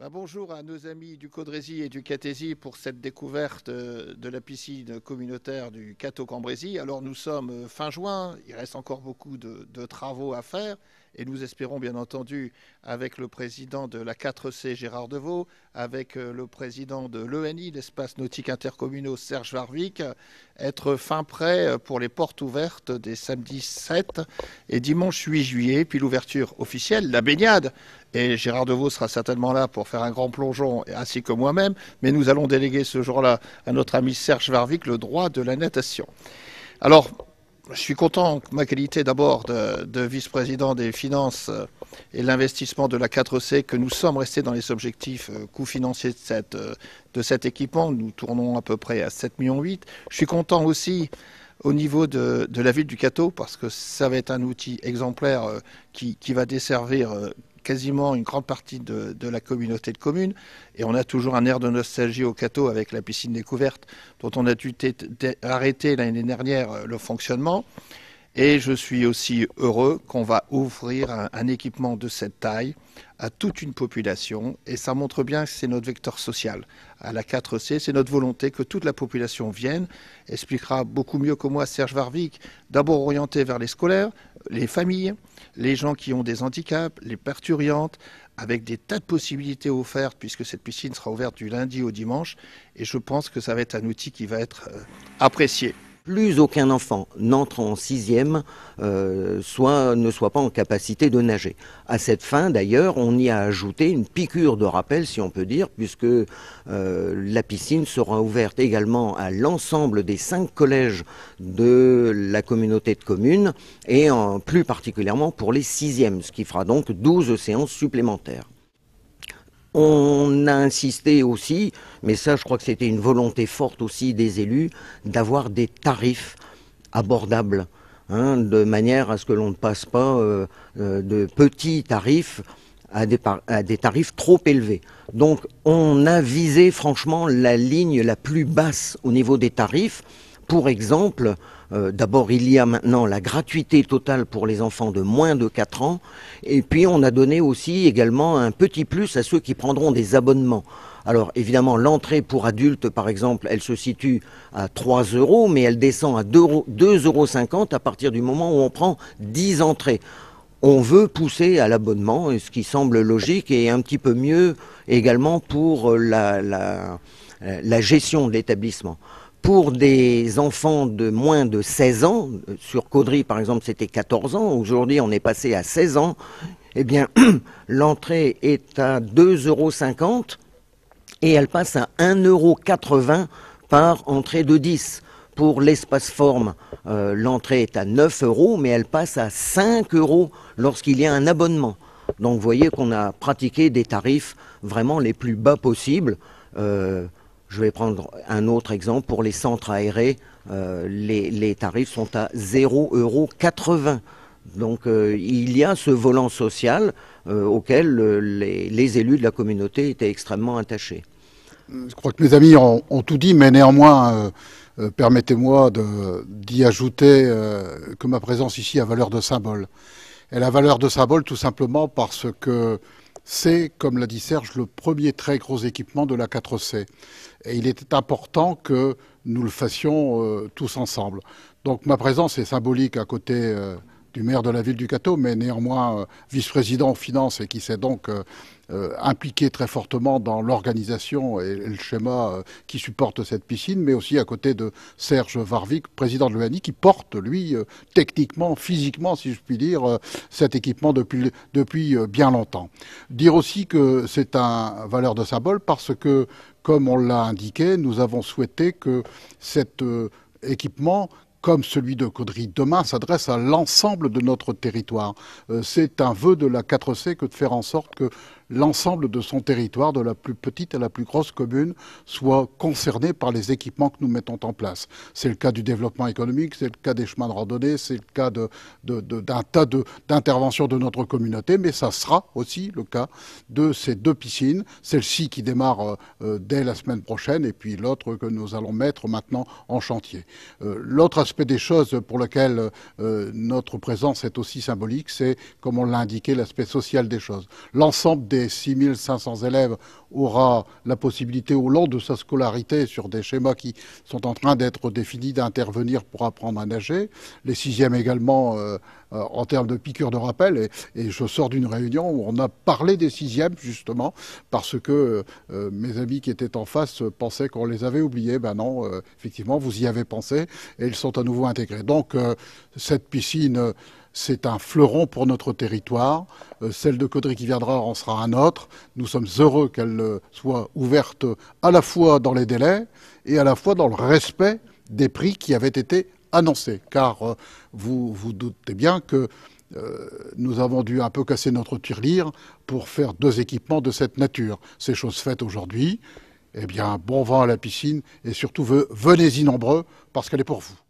Bonjour à nos amis du Caudrésie et du Catésie pour cette découverte de la piscine communautaire du Cateau-Cambrésis. Alors nous sommes fin juin, il reste encore beaucoup de travaux à faire et nous espérons bien entendu avec le président de la 4C Gérard Deveau, avec le président de l'ENI, l'espace nautique intercommunaux Serge Warwick, être fin prêt pour les portes ouvertes des samedis 7 et dimanche 8 juillet, puis l'ouverture officielle, la baignade. Et Gérard Deveau sera certainement là pour faire un grand plongeon, ainsi que moi-même. Mais nous allons déléguer ce jour-là à notre ami Serge Warwick le droit de la natation. Alors, je suis content, ma qualité d'abord de vice-président des finances et l'investissement de la 4C, que nous sommes restés dans les objectifs coûts financiers de cet équipement. Nous tournons à peu près à 7,8 millions. Je suis content aussi au niveau de la ville du Cateau, parce que ça va être un outil exemplaire qui va desservir quasiment une grande partie de la communauté de communes. Et on a toujours un air de nostalgie au Cateau avec la piscine découverte dont on a dû arrêter l'année dernière le fonctionnement. Et je suis aussi heureux qu'on va ouvrir un équipement de cette taille à toute une population. Et ça montre bien que c'est notre vecteur social. À la 4C, c'est notre volonté que toute la population vienne. Expliquera beaucoup mieux que moi Serge Warwick, d'abord orienté vers les scolaires, les familles, les gens qui ont des handicaps, les parturientes, avec des tas de possibilités offertes, puisque cette piscine sera ouverte du lundi au dimanche. Et je pense que ça va être un outil qui va être apprécié. Plus aucun enfant n'entre en sixième ne soit pas en capacité de nager. À cette fin, d'ailleurs, on y a ajouté une piqûre de rappel, si on peut dire, puisque la piscine sera ouverte également à l'ensemble des 5 collèges de la communauté de communes, et plus particulièrement pour les sixièmes, ce qui fera donc 12 séances supplémentaires. On a insisté aussi, mais ça je crois que c'était une volonté forte aussi des élus, d'avoir des tarifs abordables, de manière à ce que l'on ne passe pas de petits tarifs à des tarifs trop élevés. Donc on a visé franchement la ligne la plus basse au niveau des tarifs. Pour exemple, d'abord il y a maintenant la gratuité totale pour les enfants de moins de 4 ans, et puis on a donné aussi également un petit plus à ceux qui prendront des abonnements. Alors évidemment l'entrée pour adultes par exemple, elle se situe à 3 €, mais elle descend à 2,50 € à partir du moment où on prend 10 entrées. On veut pousser à l'abonnement, ce qui semble logique, et un petit peu mieux également pour la gestion de l'établissement. Pour des enfants de moins de 16 ans, sur Caudry par exemple c'était 14 ans, aujourd'hui on est passé à 16 ans, eh bien l'entrée est à 2,50 € et elle passe à 1,80 € par entrée de 10. Pour l'espace forme, l'entrée est à 9 €, mais elle passe à 5 € lorsqu'il y a un abonnement. Donc vous voyez qu'on a pratiqué des tarifs vraiment les plus bas possibles. Je vais prendre un autre exemple. Pour les centres aérés, les tarifs sont à 0,80 €. Donc il y a ce volant social auquel les élus de la communauté étaient extrêmement attachés. Je crois que mes amis ont tout dit, mais néanmoins, permettez-moi d'y ajouter que ma présence ici a valeur de symbole. Elle a valeur de symbole tout simplement parce que c'est, comme l'a dit Serge, le premier très gros équipement de la 4C. Et il était important que nous le fassions tous ensemble. Donc ma présence est symbolique à côté du maire de la ville du Cateau, mais néanmoins vice-président aux finances et qui s'est donc impliqué très fortement dans l'organisation et le schéma qui supporte cette piscine, mais aussi à côté de Serge Warwick, président de l'ENI, qui porte, lui, techniquement, physiquement, si je puis dire, cet équipement depuis bien longtemps. Dire aussi que c'est un valeur de symbole parce que, comme on l'a indiqué, nous avons souhaité que cet équipement, comme celui de Caudry demain, s'adresse à l'ensemble de notre territoire. C'est un vœu de la 4C que de faire en sorte que l'ensemble de son territoire, de la plus petite à la plus grosse commune, soit concerné par les équipements que nous mettons en place. C'est le cas du développement économique, c'est le cas des chemins de randonnée, c'est le cas d'un tas d'interventions de notre communauté, mais ça sera aussi le cas de ces 2 piscines, celle-ci qui démarre dès la semaine prochaine et puis l'autre que nous allons mettre maintenant en chantier. L'autre aspect des choses pour lequel notre présence est aussi symbolique, c'est, comme on l'a indiqué, l'aspect social des choses. L'ensemble des 6500 élèves aura la possibilité au long de sa scolarité, sur des schémas qui sont en train d'être définis, d'intervenir pour apprendre à nager. Les 6e également en termes de piqûres de rappel. Et je sors d'une réunion où on a parlé des 6e justement parce que mes amis qui étaient en face pensaient qu'on les avait oubliés. Ben non, effectivement, vous y avez pensé et ils sont à nouveau intégrés. Donc cette piscine, c'est un fleuron pour notre territoire. Celle de Caudry qui viendra en sera un autre. Nous sommes heureux qu'elle soit ouverte à la fois dans les délais et à la fois dans le respect des prix qui avaient été annoncés. Car vous vous doutez bien que nous avons dû un peu casser notre tirelire pour faire 2 équipements de cette nature. C'est chose faite aujourd'hui. Eh bien, bon vent à la piscine et surtout venez-y nombreux parce qu'elle est pour vous.